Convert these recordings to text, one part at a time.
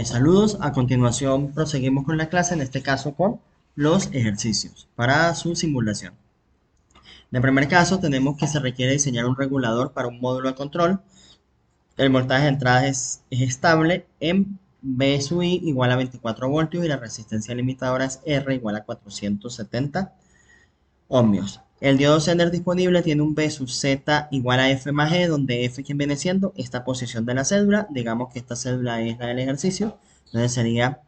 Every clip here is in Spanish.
Saludos, a continuación proseguimos con la clase, en este caso con los ejercicios para su simulación. En el primer caso tenemos que se requiere diseñar un regulador para un módulo de control. El voltaje de entrada es estable en V sub I igual a 24 voltios y la resistencia limitadora es R igual a 470 ohmios. El diodo Zener disponible tiene un V sub Z igual a F más E, donde F quien viene siendo esta posición de la cédula. Digamos que esta cédula es la del ejercicio. Entonces sería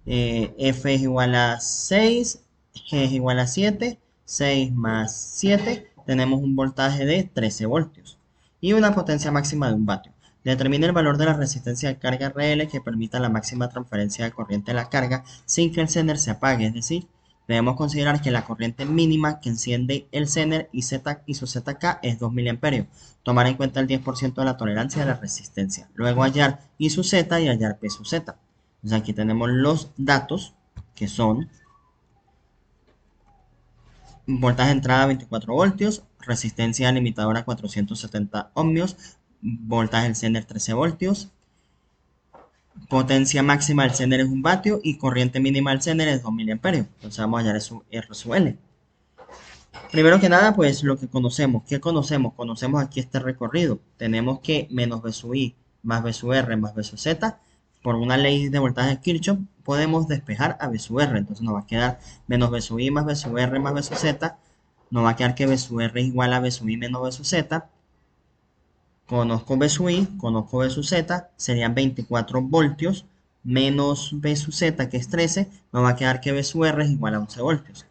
F es igual a 6, G es igual a 7, 6 más 7, tenemos un voltaje de 13 voltios y una potencia máxima de 1 vatio. Determine el valor de la resistencia de carga RL que permita la máxima transferencia de corriente de la carga sin que el Zener se apague, es decir, debemos considerar que la corriente mínima que enciende el Zener y su ZK es 2 miliamperios. Tomar en cuenta el 10% de la tolerancia de la resistencia. Luego hallar I sub Z y hallar P sub Z. Entonces aquí tenemos los datos que son voltaje de entrada 24 voltios, resistencia limitadora 470 ohmios, voltaje del Zener 13 voltios, potencia máxima del Zener es 1 vatio y corriente mínima del Zener es 2 miliamperios. Entonces vamos a hallar eso R sub L. Primero que nada, pues lo que conocemos. ¿Qué conocemos? Conocemos aquí este recorrido. Tenemos que menos V sub I más V sub R más V sub Z, por una ley de voltaje de Kirchhoff, podemos despejar a V sub R. Entonces nos va a quedar menos V sub I más V sub R más V sub Z. Nos va a quedar que V sub R es igual a V sub I menos V sub Z. Conozco V sub I, conozco V sub Z, serían 24 voltios menos V sub Z, que es 13. Nos va a quedar que V sub R es igual a 11 voltios.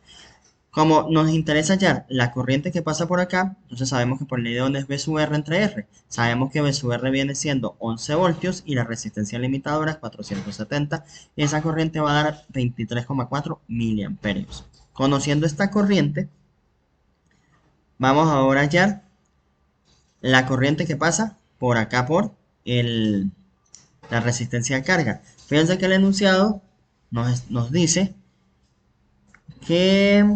Como nos interesa hallar la corriente que pasa por acá, entonces sabemos que por ley de Ohm es V sub R entre R. Sabemos que V sub R viene siendo 11 voltios y la resistencia limitadora es 470. Y esa corriente va a dar 23,4 miliamperios. Conociendo esta corriente, vamos ahora a hallar la corriente que pasa por acá por la resistencia de carga. Fíjense que el enunciado nos dice que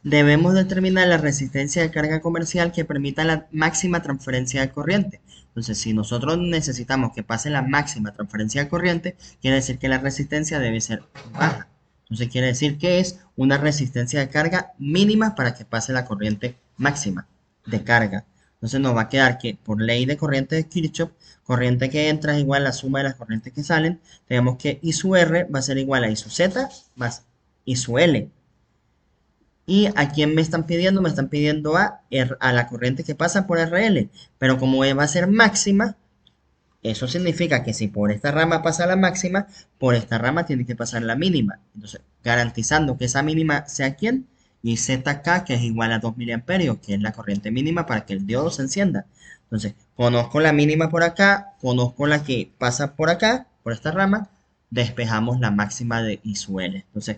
debemos determinar la resistencia de carga comercial que permita la máxima transferencia de corriente. Entonces, si nosotros necesitamos que pase la máxima transferencia de corriente, quiere decir que la resistencia debe ser baja. Entonces, quiere decir que es una resistencia de carga mínima para que pase la corriente máxima de carga. Entonces, nos va a quedar que por ley de corriente de Kirchhoff, corriente que entra es igual a la suma de las corrientes que salen. Tenemos que I sub R va a ser igual a I sub Z más I sub L. ¿Y a quién me están pidiendo? Me están pidiendo a la corriente que pasa por RL. Pero como va a ser máxima, eso significa que si por esta rama pasa la máxima, por esta rama tiene que pasar la mínima. Entonces, garantizando que esa mínima sea quién, y ZK, que es igual a 2 miliamperios, que es la corriente mínima para que el diodo se encienda. Entonces, conozco la mínima por acá, conozco la que pasa por acá, por esta rama, despejamos la máxima de I sub L. Entonces,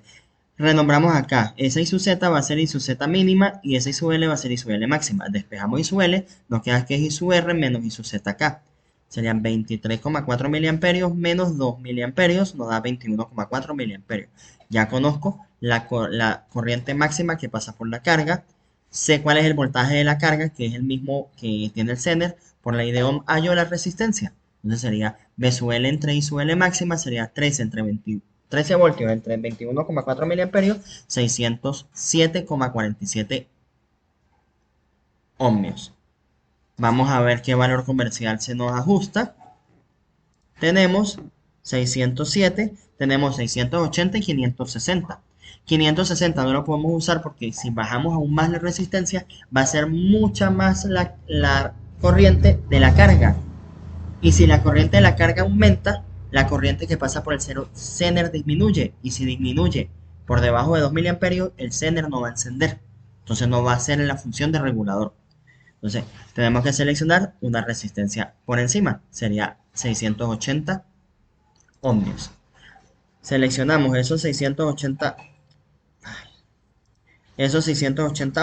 renombramos acá, esa I sub Z va a ser I sub Z mínima y esa I sub L va a ser I sub L máxima. Despejamos I sub L, nos queda que es I sub R menos I sub ZK. Serían 23,4 miliamperios menos 2 miliamperios, nos da 21,4 miliamperios. Ya conozco la corriente máxima que pasa por la carga. Sé cuál es el voltaje de la carga, que es el mismo que tiene el Zener. Por ley de Ohm hallo la resistencia. Entonces sería V sub L entre I sub L máxima, sería 13 voltios entre 21,4 miliamperios, 607,47 ohmios. Vamos a ver qué valor comercial se nos ajusta. Tenemos 607, tenemos 680 y 560. 560 no lo podemos usar porque si bajamos aún más la resistencia va a ser mucha más la corriente de la carga. Y si la corriente de la carga aumenta, la corriente que pasa por el Zener disminuye. Y si disminuye por debajo de 2 miliamperios, el Zener no va a encender. Entonces no va a ser la función de regulador. Entonces tenemos que seleccionar una resistencia por encima. Sería 680 ohmios. Seleccionamos esos 680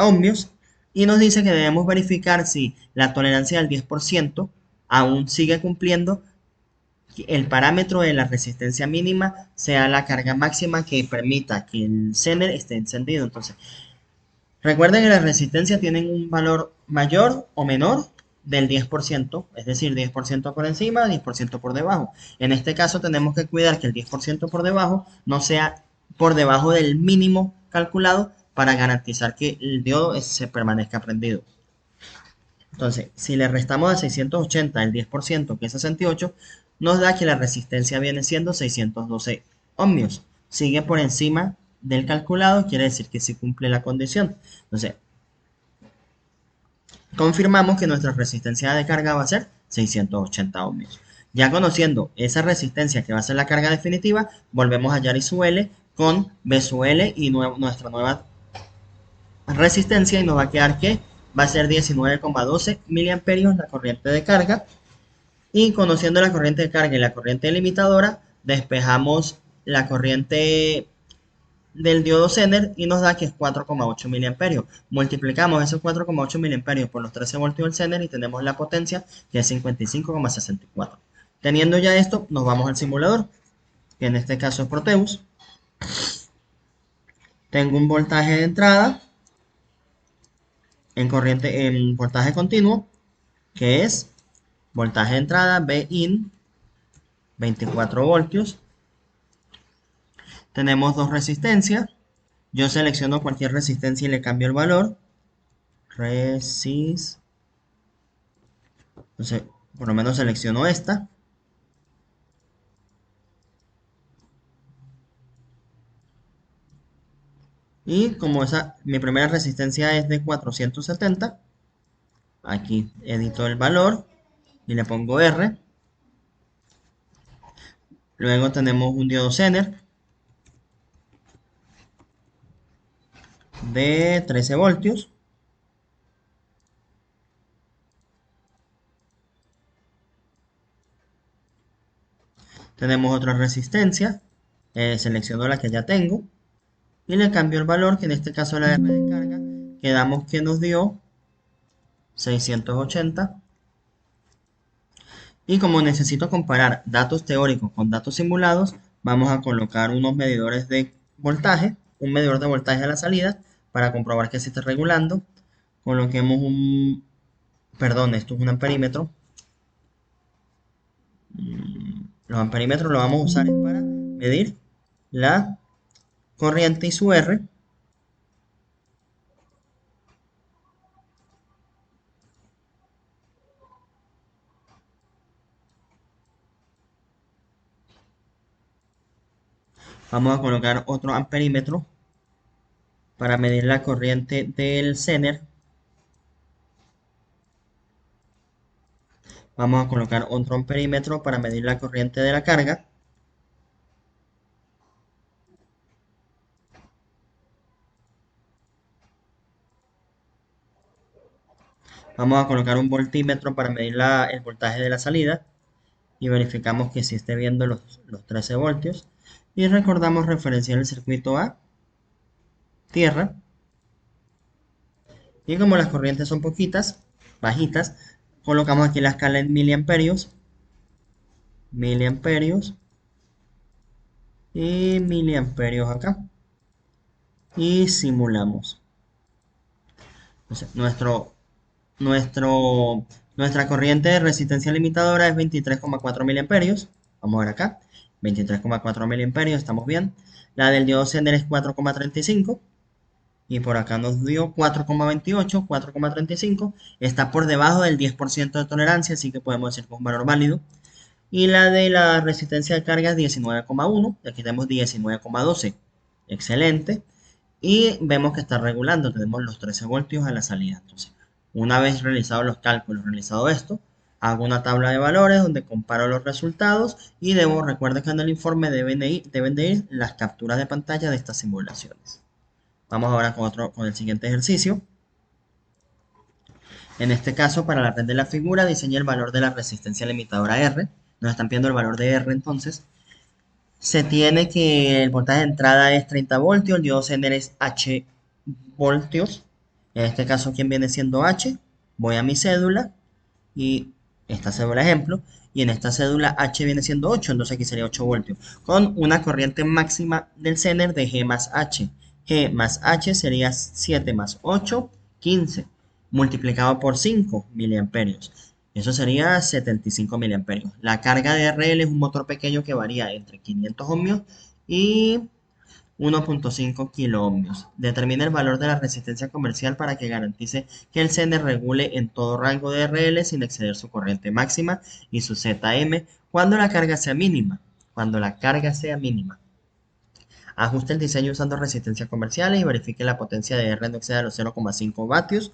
ohmios y nos dice que debemos verificar si la tolerancia del 10% aún sigue cumpliendo el parámetro de la resistencia mínima sea la carga máxima que permita que el Zener esté encendido. Entonces, recuerden que las resistencias tienen un valor mayor o menor del 10%, es decir, 10% por encima, 10% por debajo. En este caso tenemos que cuidar que el 10% por debajo no sea por debajo del mínimo calculado para garantizar que el diodo se permanezca prendido. Entonces, si le restamos a 680 el 10%, que es 68, nos da que la resistencia viene siendo 612 ohmios. Sigue por encima del calculado, quiere decir que sí cumple la condición. Entonces, confirmamos que nuestra resistencia de carga va a ser 680 ohmios. Ya conociendo esa resistencia que va a ser la carga definitiva, volvemos a hallar I sub L con B sub L y nuestra nueva resistencia, y nos va a quedar que va a ser 19,12 miliamperios la corriente de carga. Y conociendo la corriente de carga y la corriente limitadora, despejamos la corriente del diodo Zener y nos da que es 4,8 miliamperios. Multiplicamos esos 4,8 miliamperios por los 13 voltios del Zener y tenemos la potencia, que es 55,64. Teniendo ya esto, nos vamos al simulador, que en este caso es Proteus. Tengo un voltaje de entrada en voltaje continuo, que es voltaje de entrada Bin, 24 voltios. Tenemos dos resistencias. Yo selecciono cualquier resistencia y le cambio el valor. Entonces, por lo menos selecciono esta. Y como mi primera resistencia es de 470, aquí edito el valor y le pongo R. Luego tenemos un diodo Zener de 13 voltios. Tenemos otra resistencia. Selecciono la que ya tengo y le cambio el valor, que en este caso la R de carga, quedamos que nos dio 680. Y como necesito comparar datos teóricos con datos simulados, vamos a colocar unos medidores de voltaje, un medidor de voltaje a la salida para comprobar que se esté regulando. Coloquemos esto es un amperímetro. Los amperímetros los vamos a usar para medir la corriente y su R. Vamos a colocar otro amperímetro para medir la corriente del Zener. Vamos a colocar otro amperímetro para medir la corriente de la carga. Vamos a colocar un voltímetro para medir el voltaje de la salida. Y verificamos que sí esté viendo los 13 voltios. Y recordamos referenciar el circuito a tierra. Y como las corrientes son poquitas, bajitas, colocamos aquí la escala en miliamperios. Miliamperios. Y miliamperios acá. Y simulamos. Entonces, nuestra corriente de resistencia limitadora es 23,4 miliamperios. Vamos a ver acá. 23,4 miliamperios, estamos bien. La del diodo Zener es 4,35. Y por acá nos dio 4,28, 4,35. Está por debajo del 10% de tolerancia, así que podemos decir que es un valor válido. Y la de la resistencia de carga es 19,1. Aquí tenemos 19,12. Excelente. Y vemos que está regulando. Tenemos los 13 voltios a la salida. Entonces, una vez realizados los cálculos, realizado esto, hago una tabla de valores donde comparo los resultados y recuerden que en el informe deben de ir las capturas de pantalla de estas simulaciones. Vamos ahora con el siguiente ejercicio. En este caso, para la red de la figura, diseñé el valor de la resistencia limitadora R. Nos están pidiendo el valor de R, entonces. Se tiene que el voltaje de entrada es 30 voltios, el diodo Zener es H voltios. En este caso, ¿quién viene siendo H? Voy a mi cédula y esta cédula ejemplo. Y en esta cédula H viene siendo 8, entonces aquí sería 8 voltios. Con una corriente máxima del Zener de G más H. G más H sería 7 más 8, 15. multiplicado por 5 miliamperios. Eso sería 75 miliamperios. La carga de RL es un motor pequeño que varía entre 500 ohmios y 1.5 kiloohmios. Determina el valor de la resistencia comercial para que garantice que el CN regule en todo rango de RL sin exceder su corriente máxima y su ZM cuando la carga sea mínima. Cuando la carga sea mínima. Ajuste el diseño usando resistencias comerciales y verifique la potencia de R no exceda los 0,5 vatios.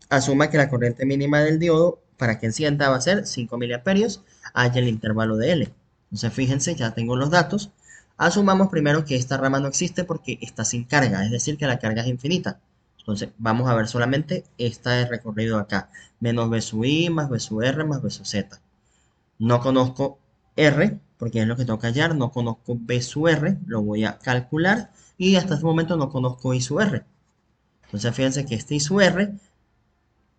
Asuma que la corriente mínima del diodo para que encienda va a ser 5 miliamperios. Haya el intervalo de L. Entonces fíjense, ya tengo los datos. Asumamos primero que esta rama no existe porque está sin carga, es decir, que la carga es infinita. Entonces vamos a ver solamente este recorrido acá. Menos B sub I más B sub R más B sub Z. No conozco R, porque es lo que tengo que hallar. No conozco B sub R, lo voy a calcular. Y hasta este momento no conozco I sub R. Entonces fíjense que este I sub R,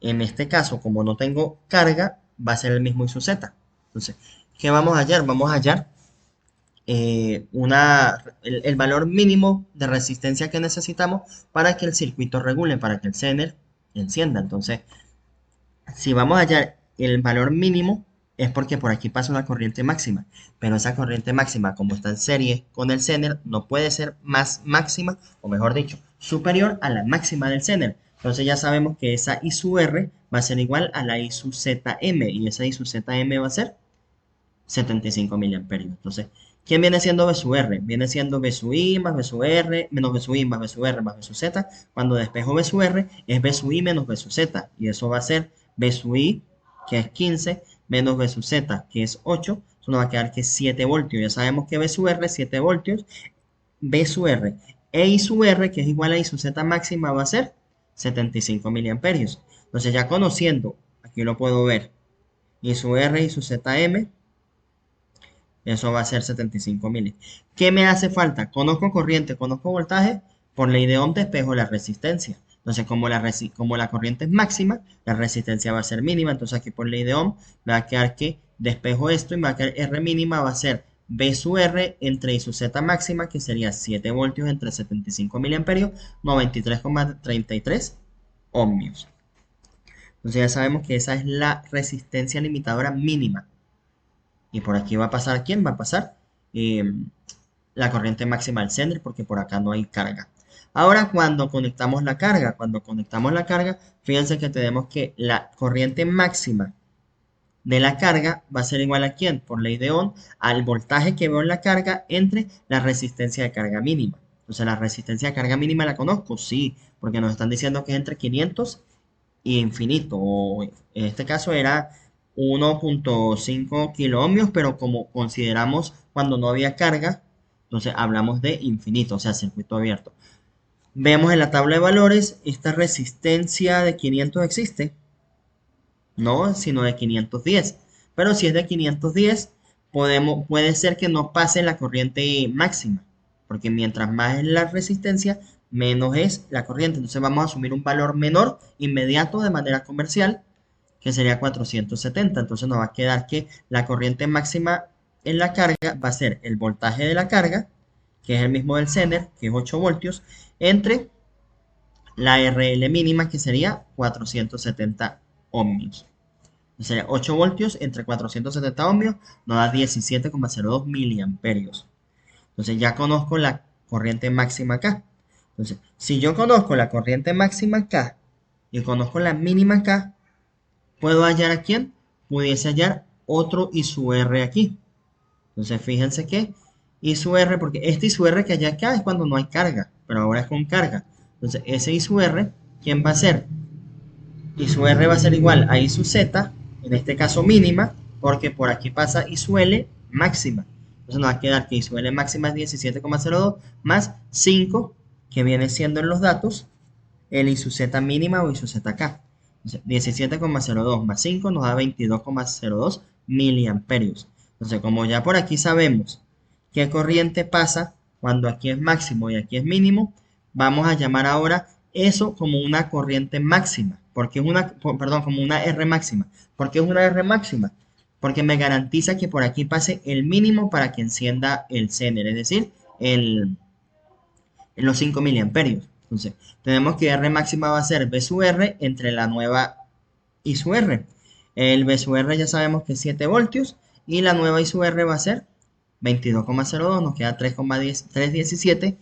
en este caso, como no tengo carga, va a ser el mismo I sub Z. Entonces, ¿qué vamos a hallar? Vamos a hallar el valor mínimo de resistencia que necesitamos para que el circuito regule, para que el zener encienda. Entonces, si vamos a hallar el valor mínimo, es porque por aquí pasa una corriente máxima, pero esa corriente máxima, como está en serie con el zener, no puede ser más máxima, o mejor dicho, superior a la máxima del zener. Entonces ya sabemos que esa I sub R va a ser igual a la I sub ZM, y esa I sub ZM va a ser 75 miliamperios. Entonces, ¿quién viene siendo B sub R? Viene siendo B sub I más B sub R, menos B sub I más B sub R más B sub Z. Cuando despejo B sub R, es B sub I menos B sub Z. Y eso va a ser B sub I, que es 15, menos B sub Z, que es 8. Eso nos va a quedar que es 7 voltios. Ya sabemos que B sub R es 7 voltios. B sub R e I sub R, que es igual a I sub Z máxima, va a ser 75 miliamperios. Entonces, ya conociendo, aquí lo puedo ver, I sub R y su ZM, eso va a ser 75 mil. ¿Qué me hace falta? Conozco corriente, conozco voltaje. Por ley de Ohm despejo la resistencia. Entonces, como la corriente es máxima, la resistencia va a ser mínima. Entonces, aquí por ley de Ohm me va a quedar que despejo esto y me va a quedar R mínima va a ser B sub R entre I sub Z máxima, que sería 7 voltios entre 75 miliamperios, 93,33 ohmios. Entonces, ya sabemos que esa es la resistencia limitadora mínima. Y por aquí va a pasar, ¿quién va a pasar? Eh, la corriente máxima del zener, porque por acá no hay carga. Ahora, cuando conectamos la carga, fíjense que tenemos que la corriente máxima de la carga va a ser igual a ¿quién? Por ley de Ohm, al voltaje que veo en la carga entre la resistencia de carga mínima. Entonces, ¿la resistencia de carga mínima la conozco? Sí, porque nos están diciendo que es entre 500 y infinito. O en este caso era 1.5 kiloohmios, pero como consideramos cuando no había carga, entonces hablamos de infinito, o sea, circuito abierto. Vemos en la tabla de valores, esta resistencia de 500 existe, no, sino de 510. Pero si es de 510, puede ser que no pase la corriente máxima, porque mientras más es la resistencia, menos es la corriente. Entonces vamos a asumir un valor menor inmediato de manera comercial, que sería 470. Entonces nos va a quedar que la corriente máxima en la carga va a ser el voltaje de la carga, que es el mismo del zener, que es 8 voltios, entre la RL mínima, que sería 470 ohmios. Sería 8 voltios entre 470 ohmios, nos da 17,02 miliamperios. Entonces ya conozco la corriente máxima acá. Entonces, si yo conozco la corriente máxima acá y conozco la mínima acá, ¿puedo hallar a quién? Pudiese hallar otro I sub R aquí. Entonces fíjense que I sub R, porque este I sub R que hay acá es cuando no hay carga, pero ahora es con carga. Entonces ese I sub R, ¿quién va a ser? I sub R va a ser igual a I sub Z, en este caso mínima, porque por aquí pasa I sub L máxima. Entonces nos va a quedar que I sub L máxima es 17,02 más 5, que viene siendo en los datos el I sub Z mínima o I sub ZK. 17,02 más 5 nos da 22,02 miliamperios. Entonces, como ya por aquí sabemos qué corriente pasa cuando aquí es máximo y aquí es mínimo, vamos a llamar ahora eso como una corriente máxima, porque es como una R máxima. ¿Por qué es una R máxima? Porque me garantiza que por aquí pase el mínimo para que encienda el zener, es decir, los 5 miliamperios. Entonces, tenemos que R máxima va a ser B sub R entre la nueva I sub R. El B sub R ya sabemos que es 7 voltios y la nueva I sub R va a ser 22,02, nos queda 3,17,89.